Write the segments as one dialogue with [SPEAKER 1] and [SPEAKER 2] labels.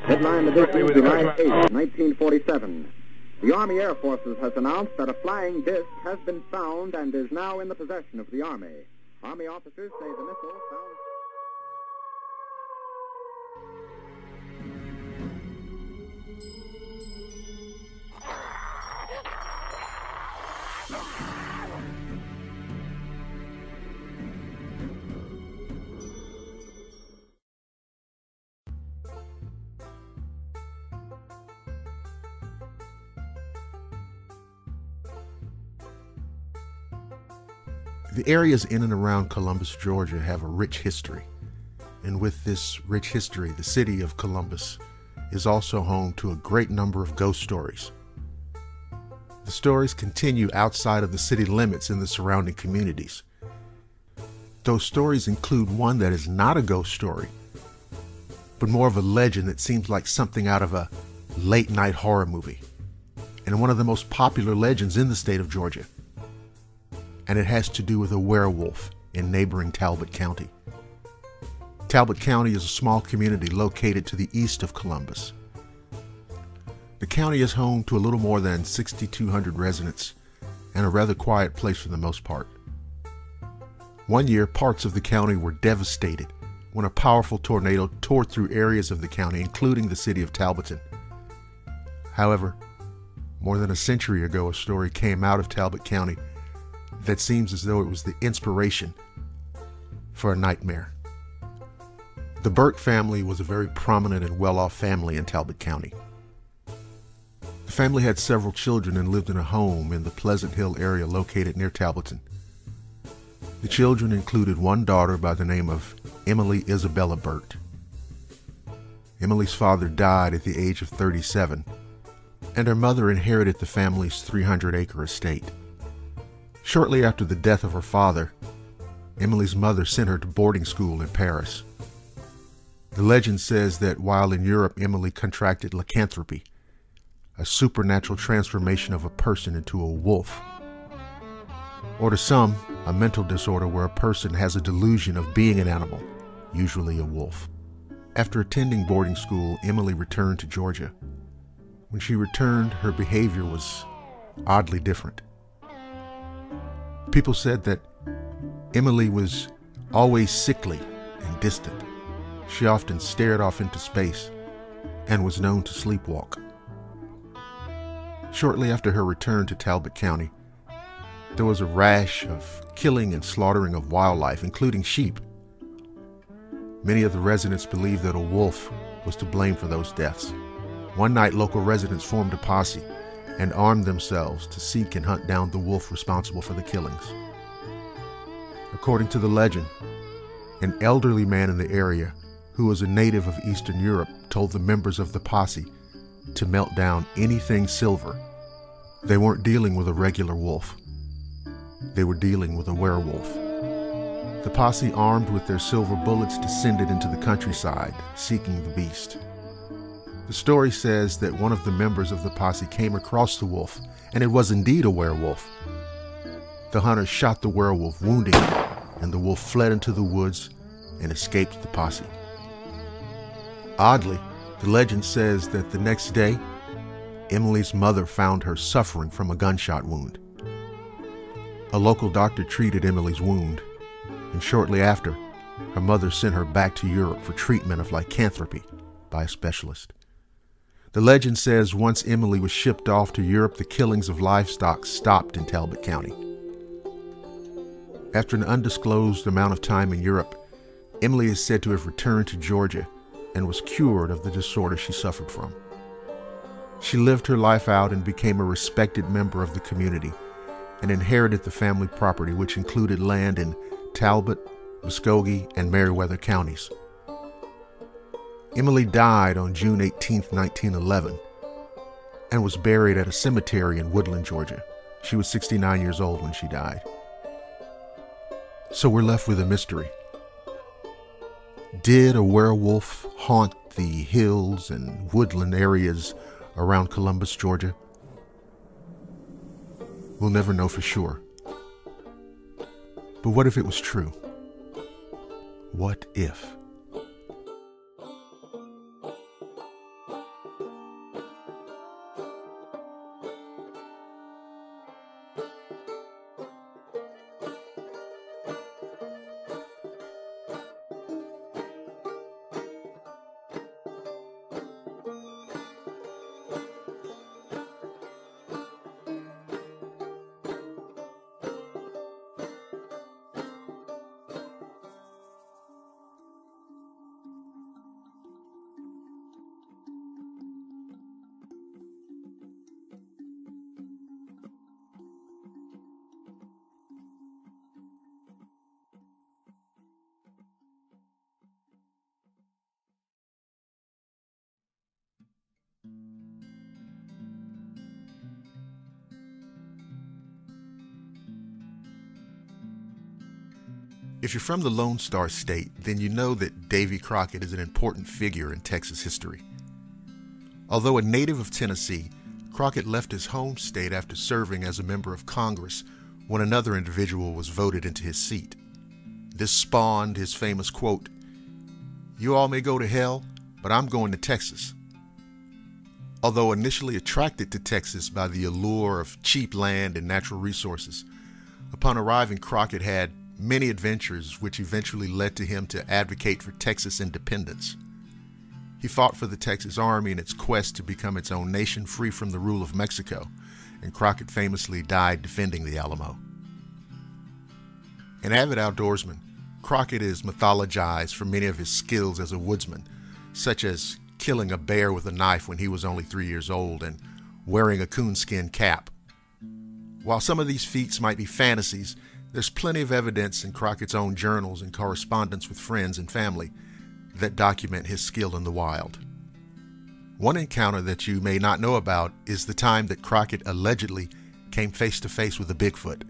[SPEAKER 1] Headline edition, July 8, 1947. The Army Air Forces has announced that a flying disc has been found and is now in the possession of the Army. Army officers say the missile found...
[SPEAKER 2] The areas in and around Columbus, Georgia have a rich history. And with this rich history, the city of Columbus is also home to a great number of ghost stories. The stories continue outside of the city limits in the surrounding communities. Those stories include one that is not a ghost story, but more of a legend that seems like something out of a late-night horror movie, and one of the most popular legends in the state of Georgia. And it has to do with a werewolf in neighboring Talbot County. Talbot County is a small community located to the east of Columbus. The county is home to a little more than 6,200 residents and a rather quiet place for the most part. One year, parts of the county were devastated when a powerful tornado tore through areas of the county, including the city of Talbotton. However, more than a century ago, a story came out of Talbot County that seems as though it was the inspiration for a nightmare. The Burke family was a very prominent and well-off family in Talbot County. The family had several children and lived in a home in the Pleasant Hill area located near Talbotton. The children included one daughter by the name of Emily Isabella Burt. Emily's father died at the age of 37, and her mother inherited the family's 300-acre estate. Shortly after the death of her father, Emily's mother sent her to boarding school in Paris. The legend says that while in Europe, Emily contracted lycanthropy, a supernatural transformation of a person into a wolf. Or to some, a mental disorder where a person has a delusion of being an animal, usually a wolf. After attending boarding school, Emily returned to Georgia. When she returned, her behavior was oddly different. People said that Emily was always sickly and distant. She often stared off into space and was known to sleepwalk. Shortly after her return to Talbot County, there was a rash of killing and slaughtering of wildlife, including sheep. Many of the residents believed that a wolf was to blame for those deaths. One night, local residents formed a posse and armed themselves to seek and hunt down the wolf responsible for the killings. According to the legend, an elderly man in the area who was a native of Eastern Europe told the members of the posse to melt down anything silver. They weren't dealing with a regular wolf. They were dealing with a werewolf. The posse, armed with their silver bullets, descended into the countryside, seeking the beast. The story says that one of the members of the posse came across the wolf, and it was indeed a werewolf. The hunter shot the werewolf, wounding it, and the wolf fled into the woods and escaped the posse. Oddly, the legend says that the next day, Emily's mother found her suffering from a gunshot wound. A local doctor treated Emily's wound, and shortly after, her mother sent her back to Europe for treatment of lycanthropy by a specialist. The legend says once Emily was shipped off to Europe, the killings of livestock stopped in Talbot County. After an undisclosed amount of time in Europe, Emily is said to have returned to Georgia and was cured of the disorder she suffered from. She lived her life out and became a respected member of the community and inherited the family property, which included land in Talbot, Muskogee, and Meriwether counties. Emily died on June 18, 1911, and was buried at a cemetery in Woodland, Georgia. She was 69 years old when she died. So we're left with a mystery. Did a werewolf haunt the hills and woodland areas around Columbus, Georgia? We'll never know for sure. But what if it was true? What if? If you're from the Lone Star State, then you know that Davy Crockett is an important figure in Texas history. Although a native of Tennessee, Crockett left his home state after serving as a member of Congress when another individual was voted into his seat. This spawned his famous quote, "You all may go to hell, but I'm going to Texas." Although initially attracted to Texas by the allure of cheap land and natural resources, upon arriving, Crockett had many adventures which eventually led to him to advocate for Texas independence. He fought for the Texas Army in its quest to become its own nation free from the rule of Mexico, and Crockett famously died defending the Alamo. An avid outdoorsman, Crockett is mythologized for many of his skills as a woodsman, such as killing a bear with a knife when he was only 3 years old and wearing a coonskin cap. While some of these feats might be fantasies, there's plenty of evidence in Crockett's own journals and correspondence with friends and family that document his skill in the wild. One encounter that you may not know about is the time that Crockett allegedly came face to face with a Bigfoot.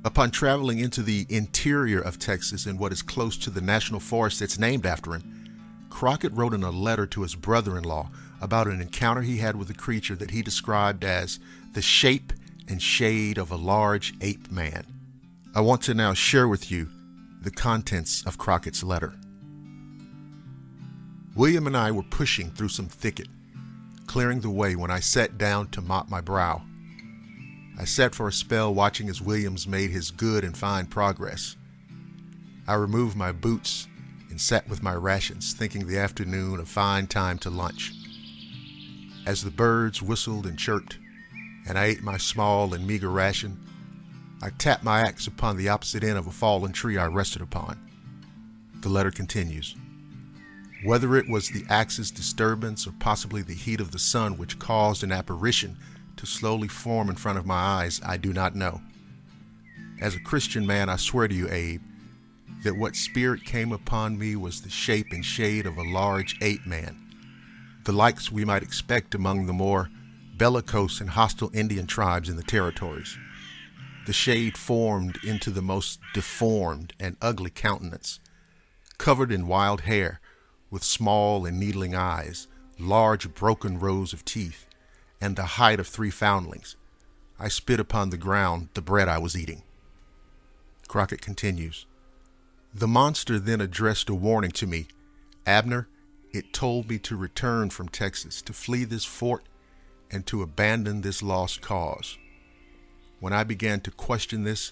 [SPEAKER 2] Upon traveling into the interior of Texas in what is close to the national forest that's named after him, Crockett wrote in a letter to his brother-in-law about an encounter he had with a creature that he described as the shape and shade of a large ape man. I want to now share with you the contents of Crockett's letter. William and I were pushing through some thicket, clearing the way when I sat down to mop my brow. I sat for a spell watching as Williams made his good and fine progress. I removed my boots and sat with my rations, thinking the afternoon a fine time to lunch. As the birds whistled and chirped, and I ate my small and meager ration, I tapped my axe upon the opposite end of a fallen tree I rested upon. The letter continues. Whether it was the axe's disturbance or possibly the heat of the sun which caused an apparition to slowly form in front of my eyes, I do not know. As a Christian man, I swear to you, Abe, that what spirit came upon me was the shape and shade of a large ape man, the likes we might expect among the more bellicose and hostile Indian tribes in the territories. The shade formed into the most deformed and ugly countenance, covered in wild hair, with small and needling eyes, large broken rows of teeth, and the height of 3 foundlings. I spit upon the ground the bread I was eating. Crockett continues. The monster then addressed a warning to me. Abner, it told me to return from Texas, to flee this fort, and to abandon this lost cause. When I began to question this,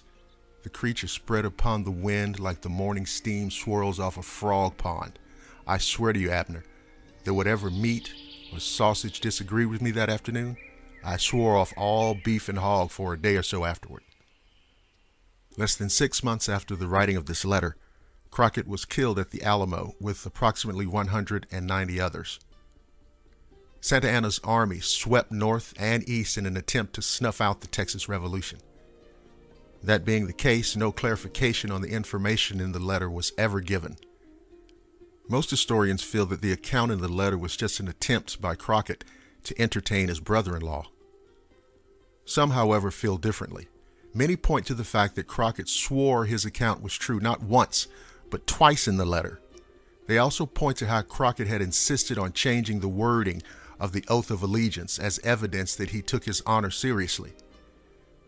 [SPEAKER 2] the creature spread upon the wind like the morning steam swirls off a frog pond. I swear to you, Abner, that whatever meat or sausage disagreed with me that afternoon, I swore off all beef and hog for a day or so afterward. Less than 6 months after the writing of this letter, Crockett was killed at the Alamo with approximately 190 others. Santa Anna's army swept north and east in an attempt to snuff out the Texas Revolution. That being the case, no clarification on the information in the letter was ever given. Most historians feel that the account in the letter was just an attempt by Crockett to entertain his brother-in-law. Some, however, feel differently. Many point to the fact that Crockett swore his account was true not once, but twice in the letter. They also point to how Crockett had insisted on changing the wording of the Oath of Allegiance as evidence that he took his honor seriously.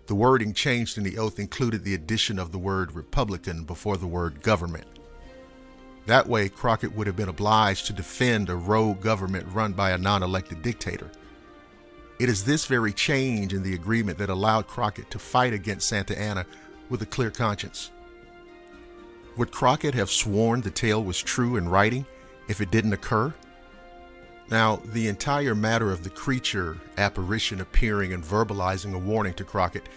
[SPEAKER 2] The wording changed in the oath included the addition of the word Republican before the word government. That way, Crockett would have been obliged to defend a rogue government run by a non-elected dictator. It is this very change in the agreement that allowed Crockett to fight against Santa Anna with a clear conscience. Would Crockett have sworn the tale was true in writing if it didn't occur? Now, the entire matter of the creature apparition appearing and verbalizing a warning to Crockett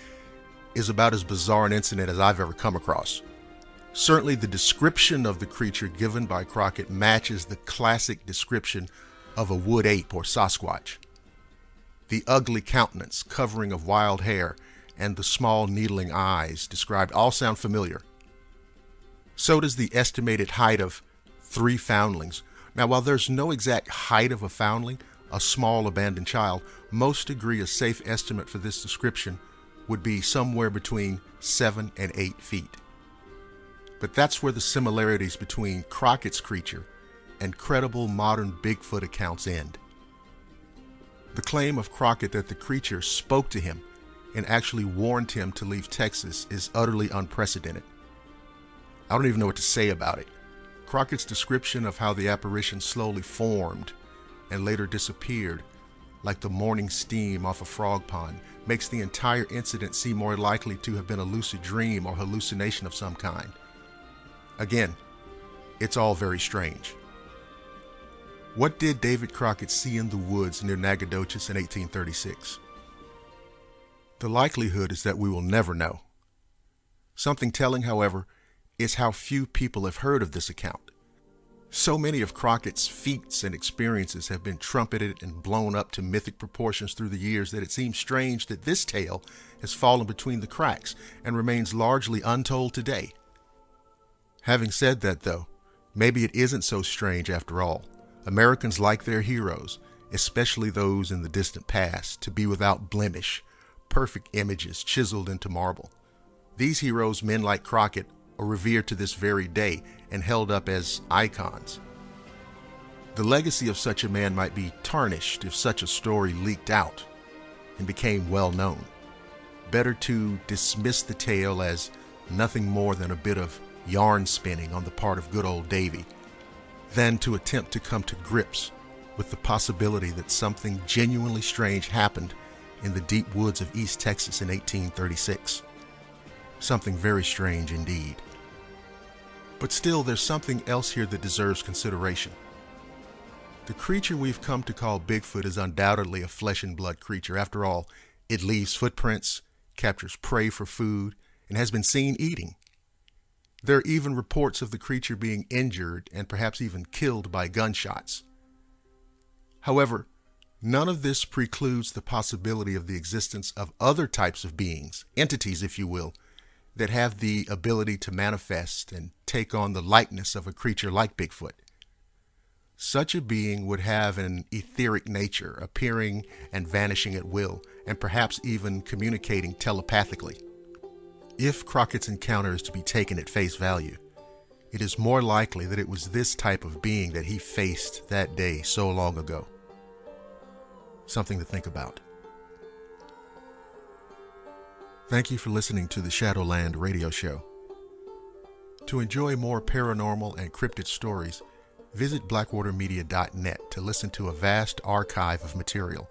[SPEAKER 2] is about as bizarre an incident as I've ever come across. Certainly the description of the creature given by Crockett matches the classic description of a wood ape or Sasquatch. The ugly countenance, covering of wild hair, and the small needling eyes described all sound familiar. So does the estimated height of 3 foundlings. Now, while there's no exact height of a foundling, a small abandoned child, most agree a safe estimate for this description would be somewhere between 7 and 8 feet. But that's where the similarities between Crockett's creature and credible modern Bigfoot accounts end. The claim of Crockett that the creature spoke to him and actually warned him to leave Texas is utterly unprecedented. I don't even know what to say about it. Crockett's description of how the apparition slowly formed and later disappeared like the morning steam off a frog pond makes the entire incident seem more likely to have been a lucid dream or hallucination of some kind. Again, it's all very strange. What did David Crockett see in the woods near Nacogdoches in 1836? The likelihood is that we will never know. Something telling, however, is how few people have heard of this account. So many of Crockett's feats and experiences have been trumpeted and blown up to mythic proportions through the years that it seems strange that this tale has fallen between the cracks and remains largely untold today. Having said that, though, maybe it isn't so strange after all. Americans like their heroes, especially those in the distant past, to be without blemish, perfect images chiseled into marble. These heroes, men like Crockett, are revered to this very day and held up as icons. The legacy of such a man might be tarnished if such a story leaked out and became well known. Better to dismiss the tale as nothing more than a bit of yarn spinning on the part of good old Davy, than to attempt to come to grips with the possibility that something genuinely strange happened in the deep woods of East Texas in 1836. Something very strange indeed. But still, there's something else here that deserves consideration. The creature we've come to call Bigfoot is undoubtedly a flesh and blood creature. After all, it leaves footprints, captures prey for food, and has been seen eating. There are even reports of the creature being injured and perhaps even killed by gunshots. However, none of this precludes the possibility of the existence of other types of beings, entities if you will, that have the ability to manifest and take on the likeness of a creature like Bigfoot. Such a being would have an etheric nature, appearing and vanishing at will, and perhaps even communicating telepathically. If Crockett's encounter is to be taken at face value, it is more likely that it was this type of being that he faced that day so long ago. Something to think about. Thank you for listening to the Shadowland Radio Show. To enjoy more paranormal and cryptid stories, visit blackwatermedia.net to listen to a vast archive of material.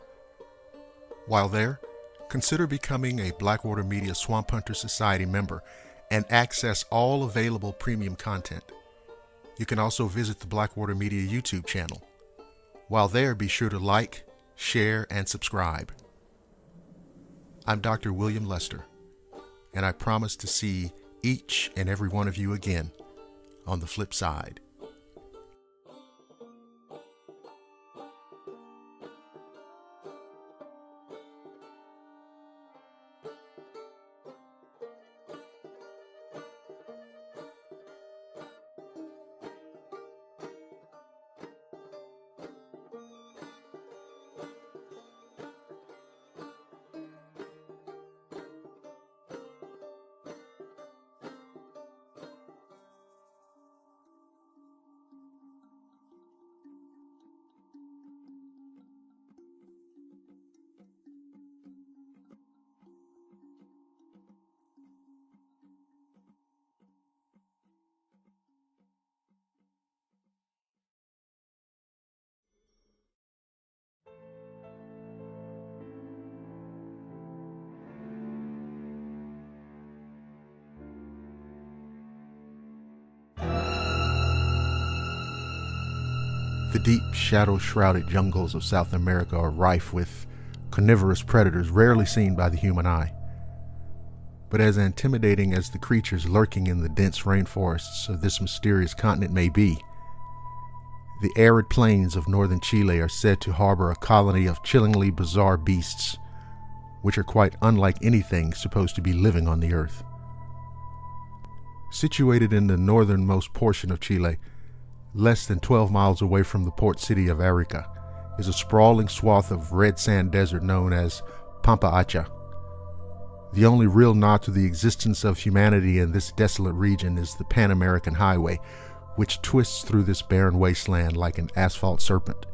[SPEAKER 2] While there, consider becoming a Blackwater Media Swamp Hunter Society member and access all available premium content. You can also visit the Blackwater Media YouTube channel. While there, be sure to like, share, and subscribe. I'm Dr. William Lester, and I promise to see each and every one of you again on the flip side. The deep, shadow-shrouded jungles of South America are rife with carnivorous predators rarely seen by the human eye. But as intimidating as the creatures lurking in the dense rainforests of this mysterious continent may be, the arid plains of northern Chile are said to harbor a colony of chillingly bizarre beasts, which are quite unlike anything supposed to be living on the earth. Situated in the northernmost portion of Chile, less than 12 miles away from the port city of Arica, is a sprawling swath of red sand desert known as Pampa Acha. The only real nod to the existence of humanity in this desolate region is the Pan American Highway, which twists through this barren wasteland like an asphalt serpent.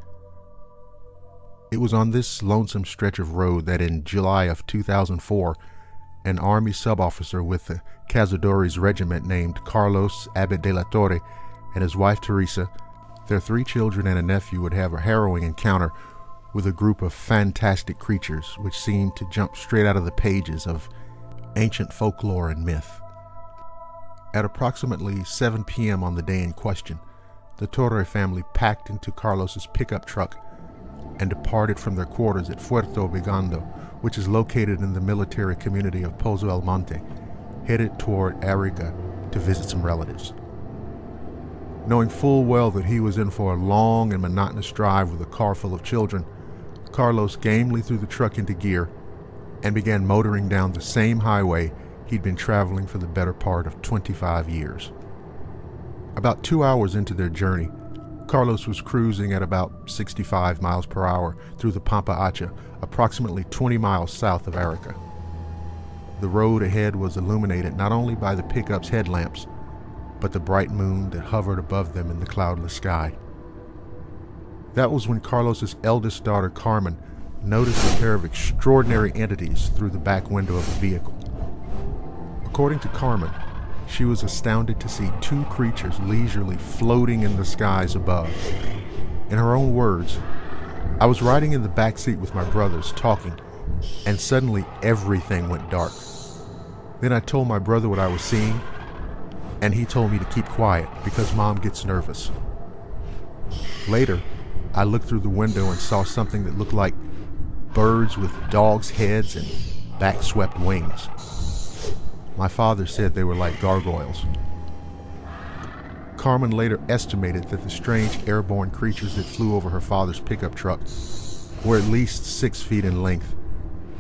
[SPEAKER 2] It was on this lonesome stretch of road that in July of 2004, an Army sub-officer with the Cazadores Regiment named Carlos Abad de la Torre and his wife Teresa, their 3 children and a nephew would have a harrowing encounter with a group of fantastic creatures which seemed to jump straight out of the pages of ancient folklore and myth. At approximately 7 p.m. on the day in question, the Torre family packed into Carlos's pickup truck and departed from their quarters at Puerto Vigando, which is located in the military community of Pozo El Monte, headed toward Arica to visit some relatives. Knowing full well that he was in for a long and monotonous drive with a car full of children, Carlos gamely threw the truck into gear and began motoring down the same highway he'd been traveling for the better part of 25 years. About 2 hours into their journey, Carlos was cruising at about 65 miles per hour through the Pampa Acha, approximately 20 miles south of Arica. The road ahead was illuminated not only by the pickup's headlamps, but the bright moon that hovered above them in the cloudless sky. That was when Carlos's eldest daughter, Carmen, noticed a pair of extraordinary entities through the back window of the vehicle. According to Carmen, she was astounded to see 2 creatures leisurely floating in the skies above. In her own words, "I was riding in the back seat with my brothers, talking, and suddenly everything went dark. Then I told my brother what I was seeing, and he told me to keep quiet because Mom gets nervous. Later, I looked through the window and saw something that looked like birds with dogs' heads and back-swept wings. My father said they were like gargoyles." Carmen later estimated that the strange airborne creatures that flew over her father's pickup truck were at least 6 feet in length,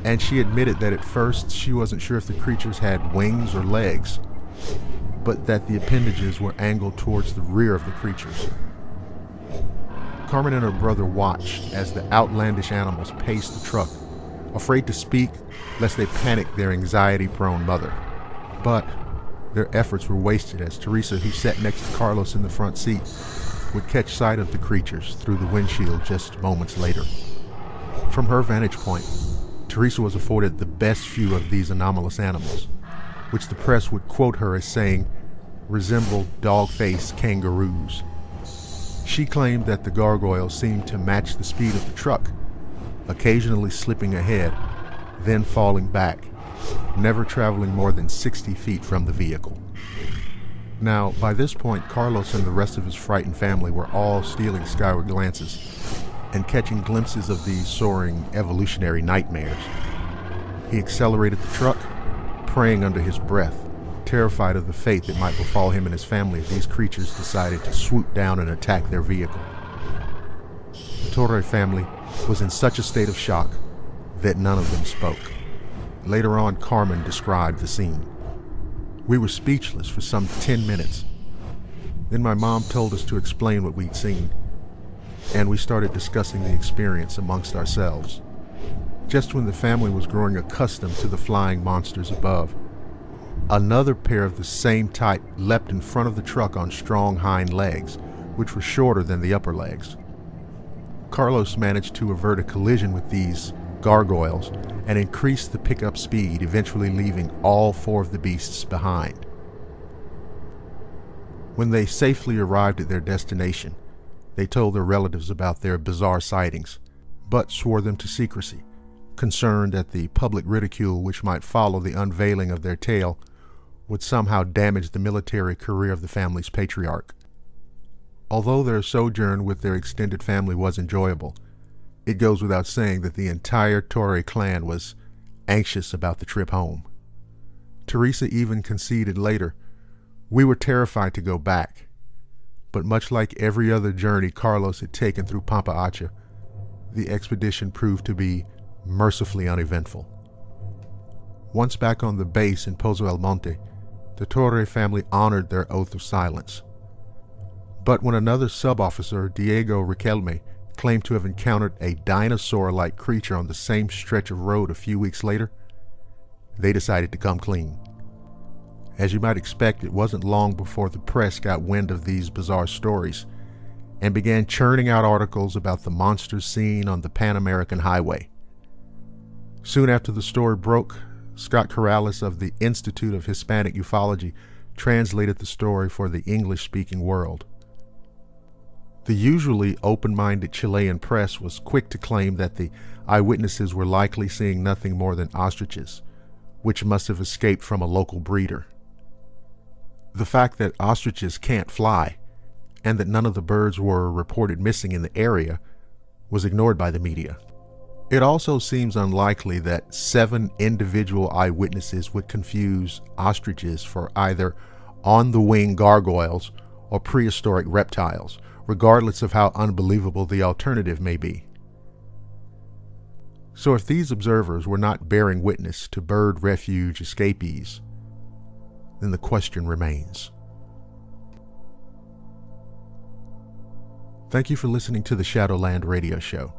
[SPEAKER 2] and she admitted that at first she wasn't sure if the creatures had wings or legs, but that the appendages were angled towards the rear of the creatures. Carmen and her brother watched as the outlandish animals paced the truck, afraid to speak lest they panic their anxiety-prone mother. But their efforts were wasted as Teresa, who sat next to Carlos in the front seat, would catch sight of the creatures through the windshield just moments later. From her vantage point, Teresa was afforded the best view of these anomalous animals, which the press would quote her as saying resembled dog-faced kangaroos. She claimed that the gargoyles seemed to match the speed of the truck, occasionally slipping ahead, then falling back, never traveling more than 60 feet from the vehicle. Now, by this point, Carlos and the rest of his frightened family were all stealing skyward glances and catching glimpses of these soaring evolutionary nightmares. He accelerated the truck, praying under his breath, terrified of the fate that might befall him and his family if these creatures decided to swoop down and attack their vehicle. The Torre family was in such a state of shock that none of them spoke. Later on, Carmen described the scene. "We were speechless for some 10 minutes. Then my mom told us to explain what we'd seen, and we started discussing the experience amongst ourselves. Just when the family was growing accustomed to the flying monsters above, another pair of the same type leapt in front of the truck on strong hind legs, which were shorter than the upper legs. Carlos managed to avert a collision with these gargoyles and increased the pickup speed, eventually leaving all 4 of the beasts behind. When they safely arrived at their destination, they told their relatives about their bizarre sightings, but swore them to secrecy, concerned that the public ridicule which might follow the unveiling of their tale would somehow damage the military career of the family's patriarch. Although their sojourn with their extended family was enjoyable, it goes without saying that the entire Torre clan was anxious about the trip home. Teresa even conceded later, "We were terrified to go back," but much like every other journey Carlos had taken through Pampa Acha, the expedition proved to be mercifully uneventful. Once back on the base in Pozo El Monte, the Torre family honored their oath of silence. But when another sub-officer, Diego Riquelme, claimed to have encountered a dinosaur-like creature on the same stretch of road a few weeks later, they decided to come clean. As you might expect, it wasn't long before the press got wind of these bizarre stories and began churning out articles about the monsters seen on the Pan American Highway. Soon after the story broke, Scott Corrales of the Institute of Hispanic Ufology translated the story for the English-speaking world. The usually open-minded Chilean press was quick to claim that the eyewitnesses were likely seeing nothing more than ostriches, which must have escaped from a local breeder. The fact that ostriches can't fly, and that none of the birds were reported missing in the area, was ignored by the media. It also seems unlikely that 7 individual eyewitnesses would confuse ostriches for either on-the-wing gargoyles or prehistoric reptiles, regardless of how unbelievable the alternative may be. So if these observers were not bearing witness to bird refuge escapees, then the question remains. Thank you for listening to the Shadowland Radio Show.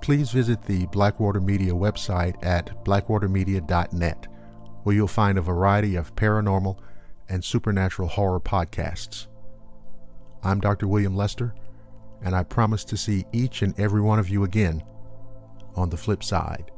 [SPEAKER 2] Please visit the Blackwater Media website at blackwatermedia.net, where you'll find a variety of paranormal and supernatural horror podcasts. I'm Dr. William Lester, and I promise to see each and every one of you again on the flip side.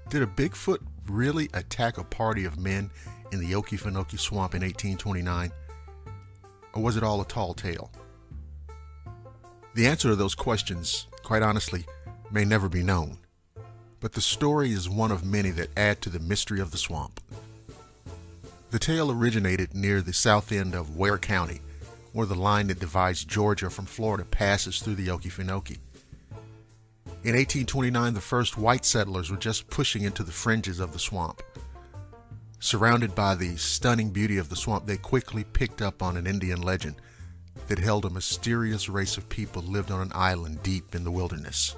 [SPEAKER 2] Did a Bigfoot really attack a party of men in the Okefenokee Swamp in 1829? Or was it all a tall tale? The answer to those questions, quite honestly, may never be known. But the story is one of many that add to the mystery of the swamp. The tale originated near the south end of Ware County, where the line that divides Georgia from Florida passes through the Okefenokee. In 1829, the first white settlers were just pushing into the fringes of the swamp. Surrounded by the stunning beauty of the swamp, they quickly picked up on an Indian legend that held a mysterious race of people lived on an island deep in the wilderness.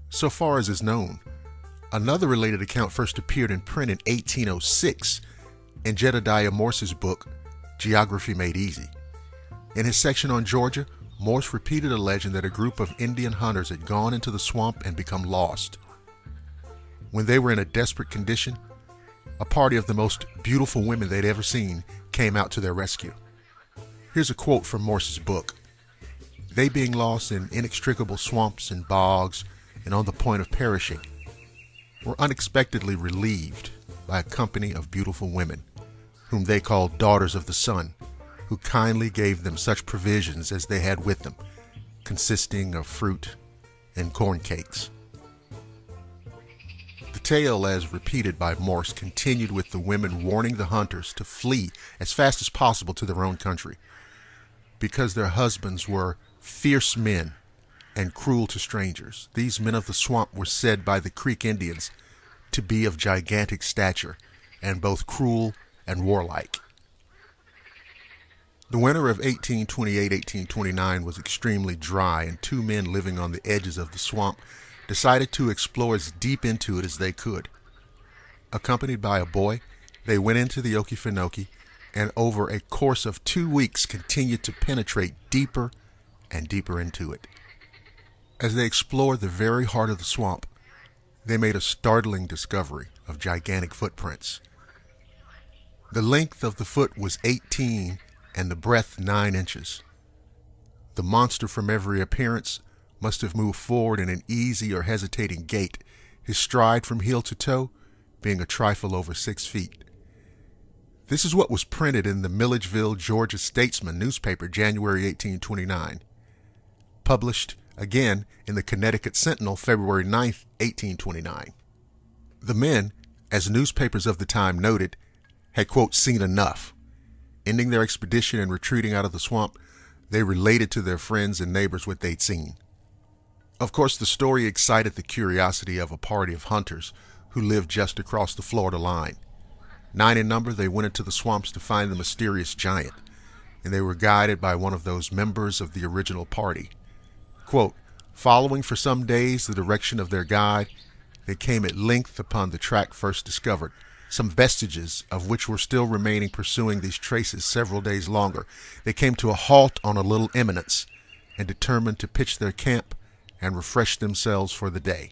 [SPEAKER 2] So far as is known, another related account first appeared in print in 1806 in Jedediah Morse's book, Geography Made Easy. In his section on Georgia, Morse repeated a legend that a group of Indian hunters had gone into the swamp and become lost. When they were in a desperate condition, a party of the most beautiful women they'd ever seen came out to their rescue. Here's a quote from Morse's book. They, being lost in inextricable swamps and bogs and on the point of perishing, were unexpectedly relieved by a company of beautiful women, whom they called Daughters of the Sun, who kindly gave them such provisions as they had with them, consisting of fruit and corn cakes. The tale, as repeated by Morse, continued with the women warning the hunters to flee as fast as possible to their own country, because their husbands were fierce men and cruel to strangers. These men of the swamp were said by the Creek Indians to be of gigantic stature and both cruel and warlike. The winter of 1828-1829 was extremely dry, and 2 men living on the edges of the swamp decided to explore as deep into it as they could. Accompanied by a boy, they went into the Okefenokee and over a course of 2 weeks continued to penetrate deeper and deeper into it. As they explored the very heart of the swamp, they made a startling discovery of gigantic footprints. The length of the foot was 18 and the breadth 9 inches. The monster from every appearance must have moved forward in an easy or hesitating gait, his stride from heel to toe being a trifle over 6 feet. This is what was printed in the Milledgeville, Georgia Statesman newspaper, January 1829. Published again in the Connecticut Sentinel, February 9, 1829. The men, as newspapers of the time noted, had, quote, seen enough. Ending their expedition and retreating out of the swamp, they related to their friends and neighbors what they'd seen. Of course, the story excited the curiosity of a party of hunters who lived just across the Florida line. 9 in number, they went into the swamps to find the mysterious giant, and they were guided by one of those members of the original party. Quote, following for some days the direction of their guide, they came at length upon the track first discovered, some vestiges of which were still remaining pursuing these traces several days longer. They came to a halt on a little eminence and determined to pitch their camp and refresh themselves for the day.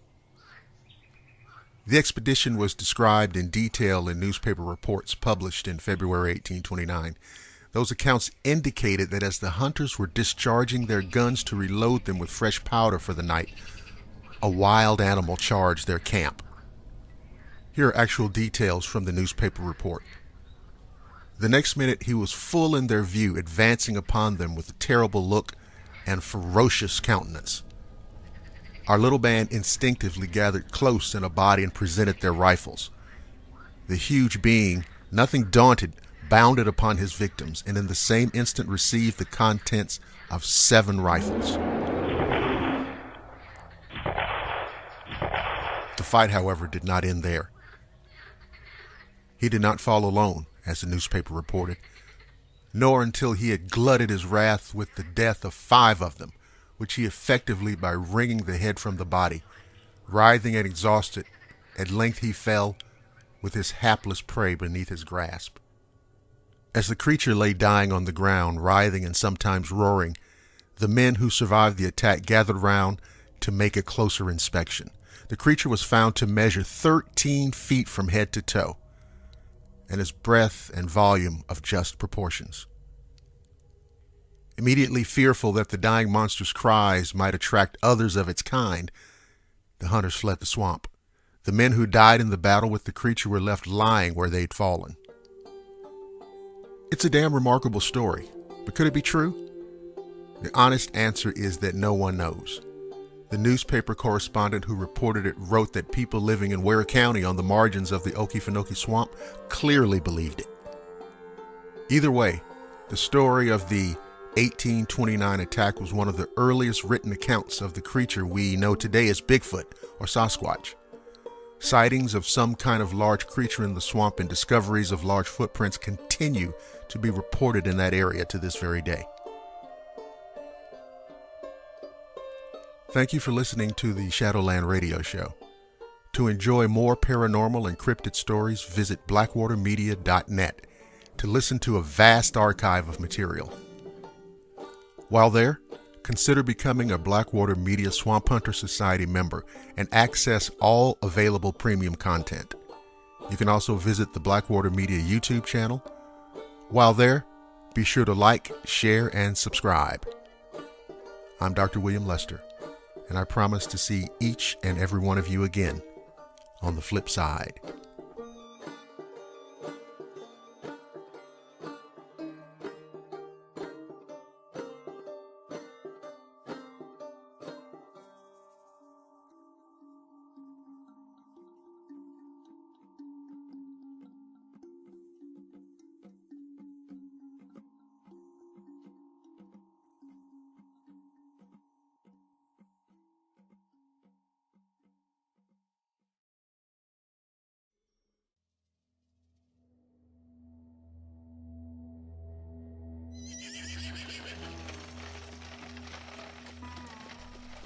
[SPEAKER 2] The expedition was described in detail in newspaper reports published in February 1829. Those accounts indicated that as the hunters were discharging their guns to reload them with fresh powder for the night, a wild animal charged their camp. Here are actual details from the newspaper report. The next minute he was full in their view, advancing upon them with a terrible look and ferocious countenance. Our little band instinctively gathered close in a body and presented their rifles. The huge being, nothing daunted, bounded upon his victims, and in the same instant received the contents of 7 rifles. The fight, however, did not end there. He did not fall alone, as the newspaper reported, nor until he had glutted his wrath with the death of 5 of them, which he effectively by wringing the head from the body. Writhing and exhausted, at length he fell with his hapless prey beneath his grasp. As the creature lay dying on the ground, writhing and sometimes roaring, the men who survived the attack gathered round to make a closer inspection. The creature was found to measure 13 feet from head to toe, and its breadth and volume of just proportions. Immediately fearful that the dying monster's cries might attract others of its kind, the hunters fled the swamp. The men who died in the battle with the creature were left lying where they'd fallen. It's a damn remarkable story, but could it be true? The honest answer is that no one knows. The newspaper correspondent who reported it wrote that people living in Ware County on the margins of the Okefenokee Swamp clearly believed it. Either way, the story of the 1829 attack was one of the earliest written accounts of the creature we know today as Bigfoot or Sasquatch. Sightings of some kind of large creature in the swamp and discoveries of large footprints continue to be reported in that area to this very day. Thank you for listening to the Shadowland Radio Show. To enjoy more paranormal and cryptid stories, visit blackwatermedia.net to listen to a vast archive of material. While there, consider becoming a Blackwater Media Swamp Hunter Society member and access all available premium content. You can also visit the Blackwater Media YouTube channel. While there, be sure to like, share, and subscribe. I'm Dr. William Lester, and I promise to see each and every one of you again on the flip side.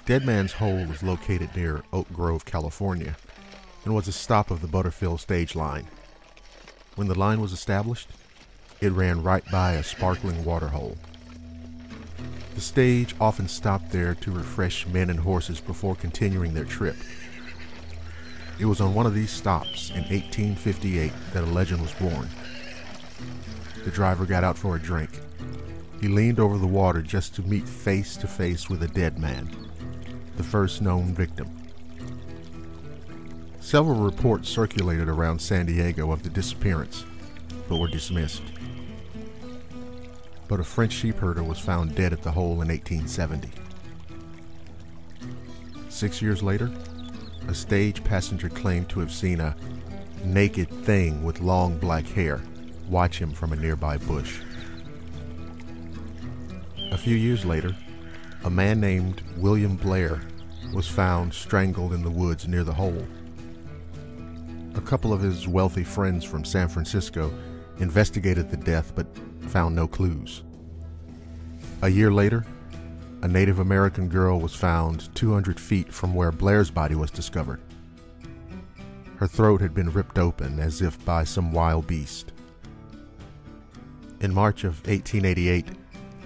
[SPEAKER 2] Dead Man's Hole is located near Oak Grove, California, and was a stop of the Butterfield stage line. When the line was established, it ran right by a sparkling water hole. The stage often stopped there to refresh men and horses before continuing their trip. It was on one of these stops in 1858 that a legend was born. The driver got out for a drink. he leaned over the water just to meet face to face with a dead man, the first known victim. Several reports circulated around San Diego of the disappearance, but were dismissed. But a French sheepherder was found dead at the hole in 1870. 6 years later, a stage passenger claimed to have seen a naked thing with long black hair watch him from a nearby bush. A few years later, a man named William Blair was found strangled in the woods near the hole. A couple of his wealthy friends from San Francisco investigated the death but found no clues. A year later, a Native American girl was found 200 feet from where Blair's body was discovered. Her throat had been ripped open as if by some wild beast. In March of 1888,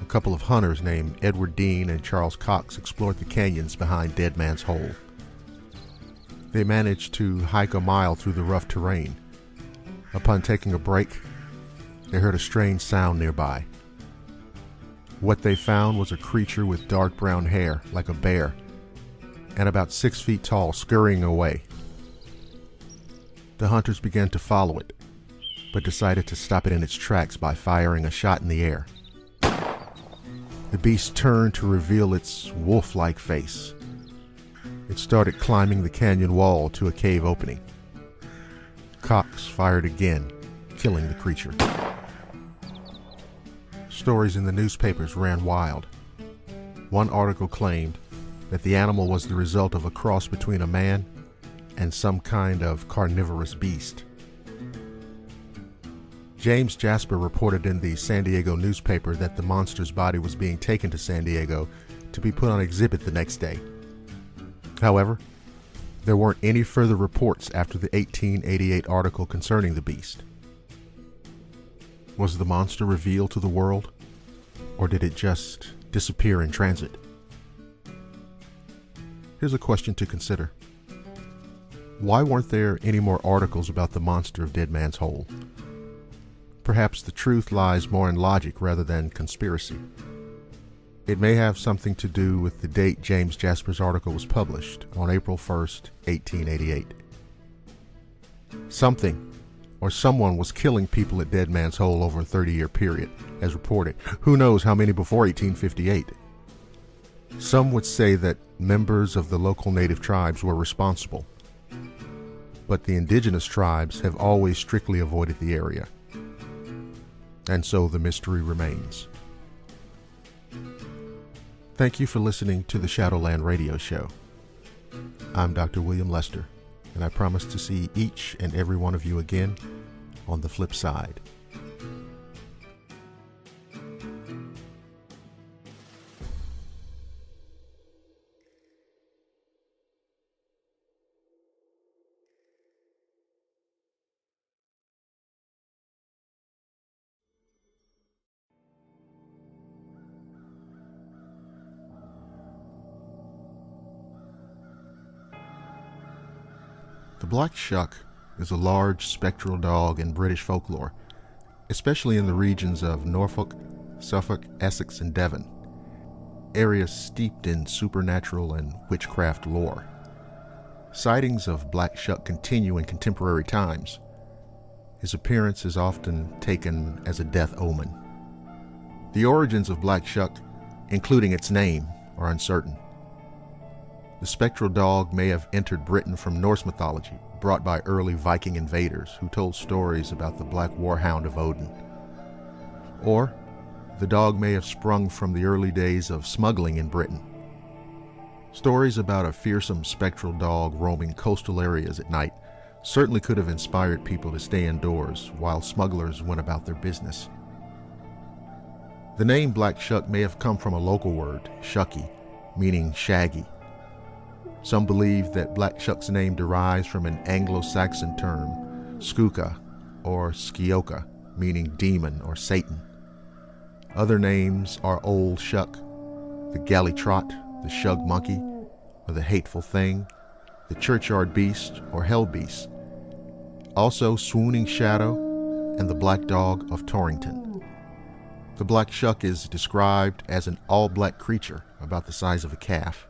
[SPEAKER 2] a couple of hunters named Edward Dean and Charles Cox explored the canyons behind Dead Man's Hole. They managed to hike a mile through the rough terrain. Upon taking a break, they heard a strange sound nearby. What they found was a creature with dark brown hair, like a bear, and about 6 feet tall, scurrying away. The hunters began to follow it, but decided to stop it in its tracks by firing a shot in the air. The beast turned to reveal its wolf-like face. It started climbing the canyon wall to a cave opening. Cox fired again, killing the creature. Stories in the newspapers ran wild. One article claimed that the animal was the result of a cross between a man and some kind of carnivorous beast. James Jasper reported in the San Diego newspaper that the monster's body was being taken to San Diego to be put on exhibit the next day. However, there weren't any further reports after the 1888 article concerning the beast. Was the monster revealed to the world, or did it just disappear in transit? Here's a question to consider. Why weren't there any more articles about the monster of Dead Man's Hole? Perhaps the truth lies more in logic rather than conspiracy. It may have something to do with the date James Jasper's article was published, on April 1st, 1888. Something or someone was killing people at Dead Man's Hole over a 30-year period, as reported. Who knows how many before 1858? Some would say that members of the local native tribes were responsible, but the indigenous tribes have always strictly avoided the area, and so the mystery remains. Thank you for listening to the Shadowland Radio Show. I'm Dr. William Lester, and I promise to see each and every one of you again on the flip side. The black shuck is a large spectral dog in British folklore, especially in the regions of Norfolk, Suffolk, Essex, and Devon, areas steeped in supernatural and witchcraft lore. Sightings of black shuck continue in contemporary times. His appearance is often taken as a death omen. The origins of black shuck, including its name, are uncertain. The spectral dog may have entered Britain from Norse mythology, brought by early Viking invaders who told stories about the black warhound of Odin. Or, the dog may have sprung from the early days of smuggling in Britain. Stories about a fearsome spectral dog roaming coastal areas at night certainly could have inspired people to stay indoors while smugglers went about their business. The name Black Shuck may have come from a local word, shucky, meaning shaggy. Some believe that Black Shuck's name derives from an Anglo-Saxon term, skuka or skioka, meaning demon or Satan. Other names are Old Shuck, the Galley Trot, the Shug Monkey, or the Hateful Thing, the Churchyard Beast or Hell Beast. Also Swooning Shadow and the Black Dog of Torrington. The black shuck is described as an all-black creature about the size of a calf.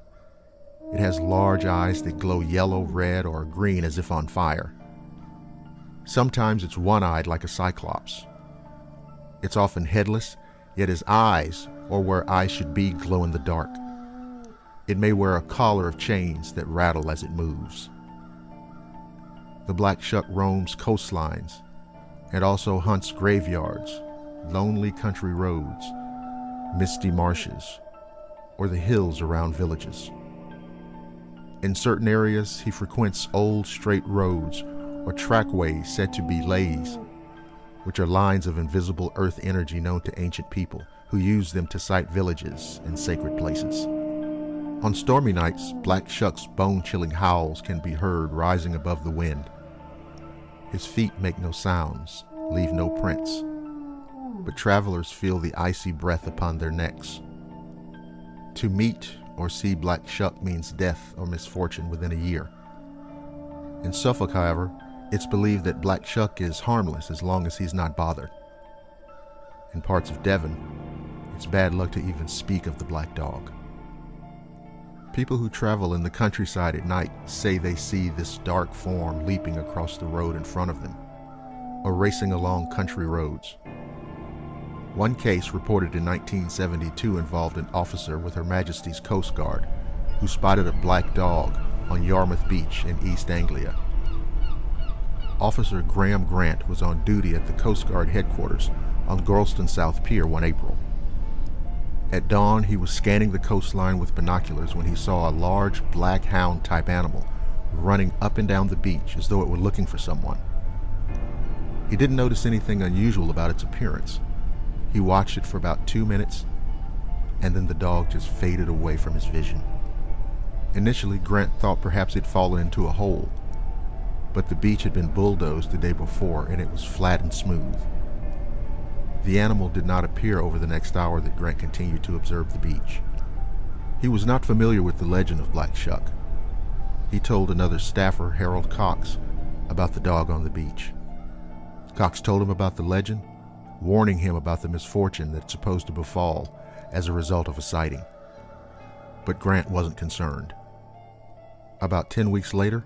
[SPEAKER 2] It has large eyes that glow yellow, red, or green as if on fire. Sometimes it's one-eyed like a cyclops. It's often headless, yet his eyes, or where eyes should be, glow in the dark. It may wear a collar of chains that rattle as it moves. The black shuck roams coastlines and also hunts graveyards, lonely country roads, misty marshes, or the hills around villages. In certain areas, he frequents old straight roads or trackways said to be lays, which are lines of invisible earth energy known to ancient people who used them to site villages and sacred places. On stormy nights, black shuck's bone-chilling howls can be heard rising above the wind. His feet make no sounds, leave no prints, but travelers feel the icy breath upon their necks. To meet or see black shuck means death or misfortune within a year. In Suffolk, however, it's believed that black shuck is harmless as long as he's not bothered. In parts of Devon, it's bad luck to even speak of the black dog. People who travel in the countryside at night say they see this dark form leaping across the road in front of them, or racing along country roads. One case reported in 1972 involved an officer with Her Majesty's Coast Guard who spotted a black dog on Yarmouth Beach in East Anglia. Officer Graham Grant was on duty at the Coast Guard headquarters on Gorleston South Pier one April. At dawn, he was scanning the coastline with binoculars when he saw a large black hound-type animal running up and down the beach as though it were looking for someone. He didn't notice anything unusual about its appearance. He watched it for about 2 minutes, and then the dog just faded away from his vision. Initially, Grant thought perhaps it'd fallen into a hole, but the beach had been bulldozed the day before and it was flat and smooth. The animal did not appear over the next hour that Grant continued to observe the beach. He was not familiar with the legend of black shuck. He told another staffer, Harold Cox, about the dog on the beach. Cox told him about the legend, warning him about the misfortune that's supposed to befall as a result of a sighting. But Grant wasn't concerned. About 10 weeks later,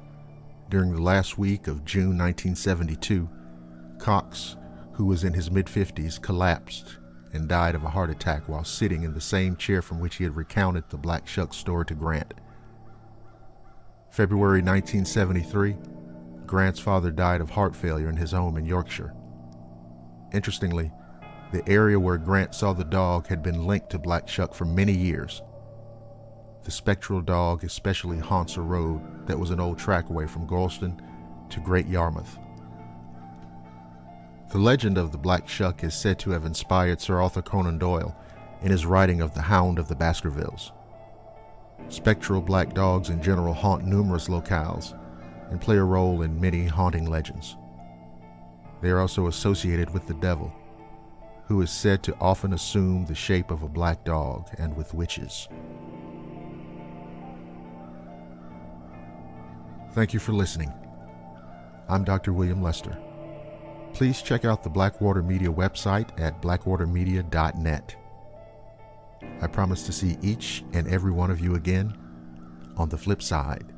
[SPEAKER 2] during the last week of June 1972, Cox, who was in his mid-50s, collapsed and died of a heart attack while sitting in the same chair from which he had recounted the black shuck story to Grant. February 1973, Grant's father died of heart failure in his home in Yorkshire. Interestingly, the area where Grant saw the dog had been linked to black shuck for many years. The spectral dog especially haunts a road that was an old trackway from Gorleston to Great Yarmouth. The legend of the black shuck is said to have inspired Sir Arthur Conan Doyle in his writing of The Hound of the Baskervilles. Spectral black dogs in general haunt numerous locales and play a role in many haunting legends. They are also associated with the devil, who is said to often assume the shape of a black dog, and with witches. Thank you for listening. I'm Dr. William Lester. Please check out the Blackwater Media website at blackwatermedia.net. I promise to see each and every one of you again on the flip side.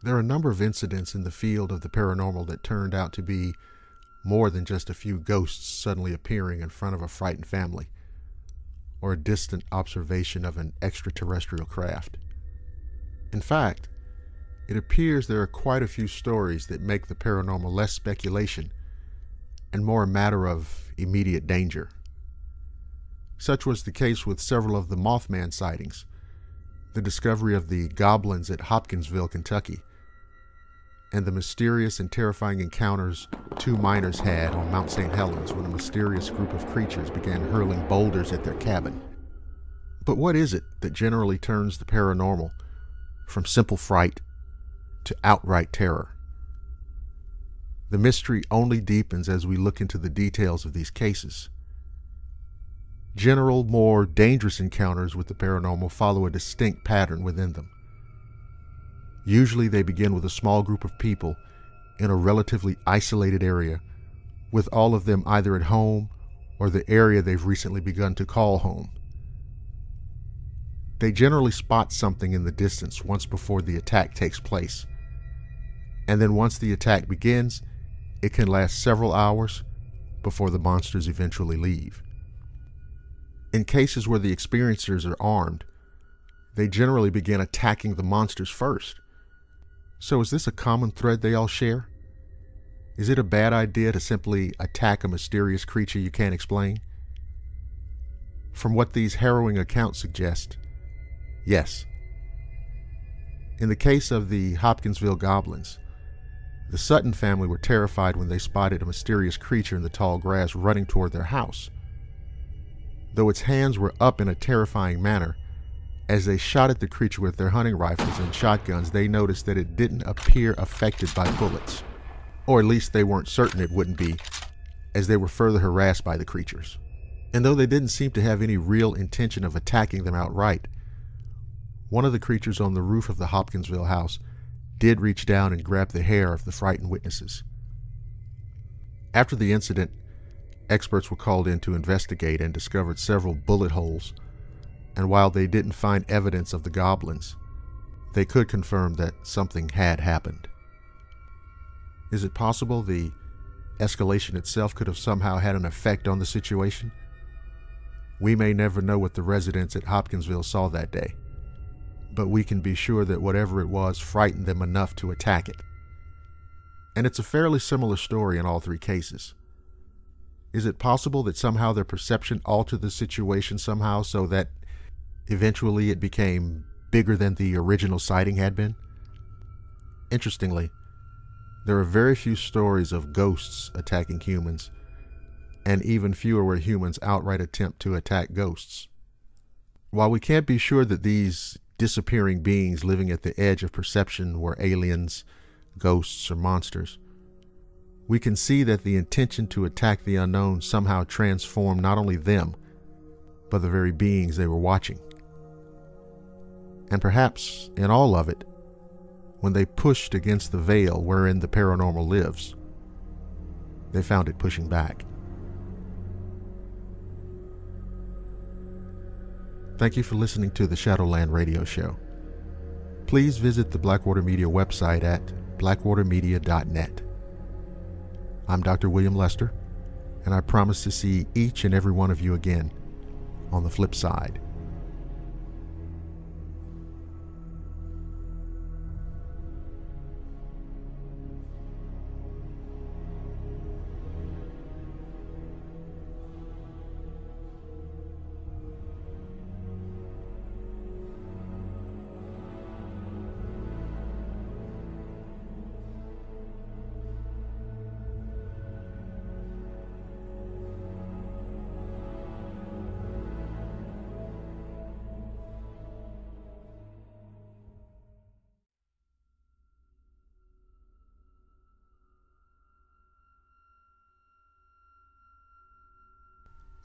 [SPEAKER 2] There are a number of incidents in the field of the paranormal that turned out to be more than just a few ghosts suddenly appearing in front of a frightened family, or a distant observation of an extraterrestrial craft. In fact, it appears there are quite a few stories that make the paranormal less speculation and more a matter of immediate danger. Such was the case with several of the Mothman sightings, the discovery of the goblins at Hopkinsville, Kentucky, and the mysterious and terrifying encounters two miners had on Mount St. Helens when a mysterious group of creatures began hurling boulders at their cabin. But what is it that generally turns the paranormal from simple fright to outright terror? The mystery only deepens as we look into the details of these cases. General, more dangerous encounters with the paranormal follow a distinct pattern within them. Usually they begin with a small group of people in a relatively isolated area, with all of them either at home or the area they've recently begun to call home. They generally spot something in the distance once before the attack takes place, and then once the attack begins, it can last several hours before the monsters eventually leave. In cases where the experiencers are armed, they generally begin attacking the monsters first. So is this a common thread they all share? Is it a bad idea to simply attack a mysterious creature you can't explain? From what these harrowing accounts suggest, yes. In the case of the Hopkinsville goblins, the Sutton family were terrified when they spotted a mysterious creature in the tall grass running toward their house. Though its hands were up in a terrifying manner, as they shot at the creature with their hunting rifles and shotguns, they noticed that it didn't appear affected by bullets, or at least they weren't certain it wouldn't be, as they were further harassed by the creatures. And though they didn't seem to have any real intention of attacking them outright, one of the creatures on the roof of the Hopkinsville house did reach down and grab the hair of the frightened witnesses. After the incident, experts were called in to investigate and discovered several bullet holes, and while they didn't find evidence of the goblins, they could confirm that something had happened. Is it possible the escalation itself could have somehow had an effect on the situation? We may never know what the residents at Hopkinsville saw that day, but we can be sure that whatever it was frightened them enough to attack it. And it's a fairly similar story in all three cases. Is it possible that somehow their perception altered the situation somehow so that eventually it became bigger than the original sighting had been? Interestingly, there are very few stories of ghosts attacking humans, and even fewer where humans outright attempt to attack ghosts. While we can't be sure that these disappearing beings living at the edge of perception were aliens, ghosts, or monsters, we can see that the intention to attack the unknown somehow transformed not only them, but the very beings they were watching. And perhaps, in all of it, when they pushed against the veil wherein the paranormal lives, they found it pushing back. Thank you for listening to the Shadowland Radio Show. Please visit the Blackwater Media website at blackwatermedia.net. I'm Dr. William Lester, and I promise to see each and every one of you again on the flip side.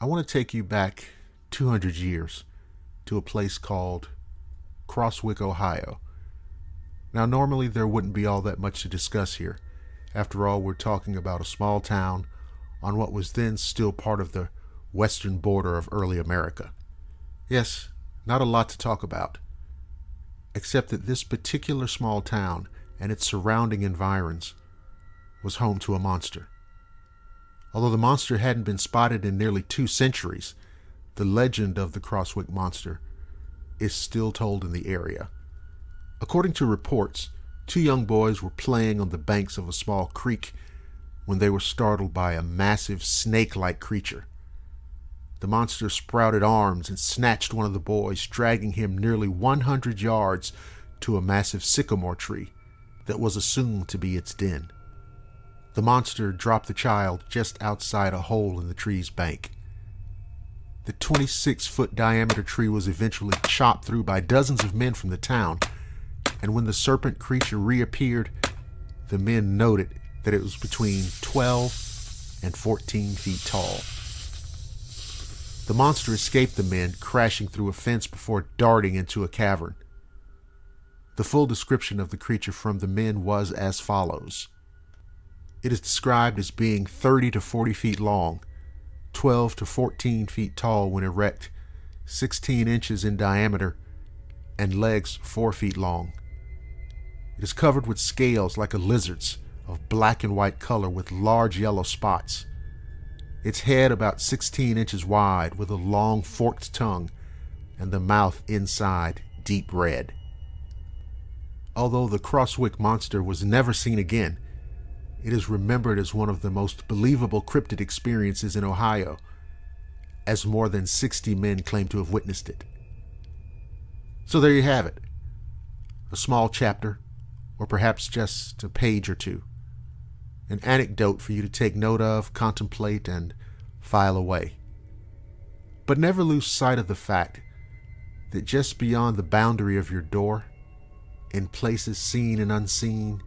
[SPEAKER 2] I want to take you back 200 years to a place called Crosswick, Ohio. Now, normally there wouldn't be all that much to discuss here. After all, we're talking about a small town on what was then still part of the western border of early America. Yes, not a lot to talk about, except that this particular small town and its surrounding environs was home to a monster. Although the monster hadn't been spotted in nearly 2 centuries, the legend of the Crosswick Monster is still told in the area. According to reports, 2 young boys were playing on the banks of a small creek when they were startled by a massive snake-like creature. The monster sprouted arms and snatched one of the boys, dragging him nearly 100 yards to a massive sycamore tree that was assumed to be its den. The monster dropped the child just outside a hole in the tree's bank. The 26-foot diameter tree was eventually chopped through by dozens of men from the town, and when the serpent creature reappeared, the men noted that it was between 12 and 14 feet tall. The monster escaped the men, crashing through a fence before darting into a cavern. The full description of the creature from the men was as follows. It is described as being 30 to 40 feet long, 12 to 14 feet tall when erect, 16 inches in diameter, and legs 4 feet long. It is covered with scales like a lizard's, of black and white color with large yellow spots. Its head about 16 inches wide with a long forked tongue, and the mouth inside deep red. Although the Crosswick Monster was never seen again, it is remembered as one of the most believable cryptid experiences in Ohio, as more than 60 men claim to have witnessed it. So there you have it. A small chapter, or perhaps just a page or two. An anecdote for you to take note of, contemplate, and file away. But never lose sight of the fact that just beyond the boundary of your door, in places seen and unseen,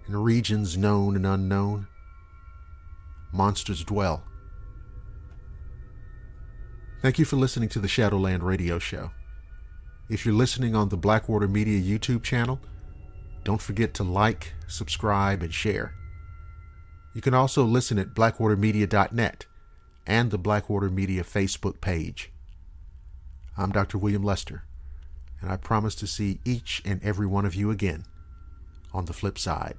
[SPEAKER 2] in regions known and unknown, monsters dwell. Thank you for listening to the Shadowland Radio Show. If you're listening on the Blackwater Media YouTube channel, don't forget to like, subscribe, and share. You can also listen at blackwatermedia.net and the Blackwater Media Facebook page. I'm Dr. William Lester, and I promise to see each and every one of you again on the flip side.